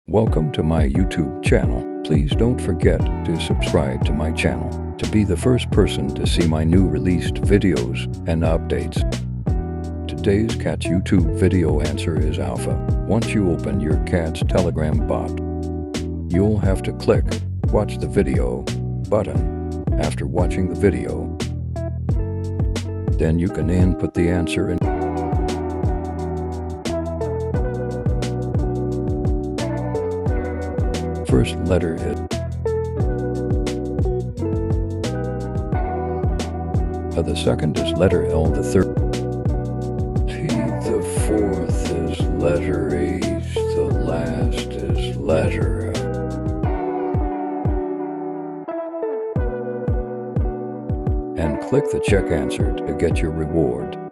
Welcome to my YouTube channel. Please don't forget to subscribe to my channel to be the first person to see my new released videos and updates. Today's cat's YouTube video answer is alpha. Once you open your cat's Telegram bot, you'll have to click Watch the Video button. After watching the video, then you can input the answer in. First letter is the second is letter L, the third T, the fourth is letter H, the last is letter F. And click the check answer to get your reward.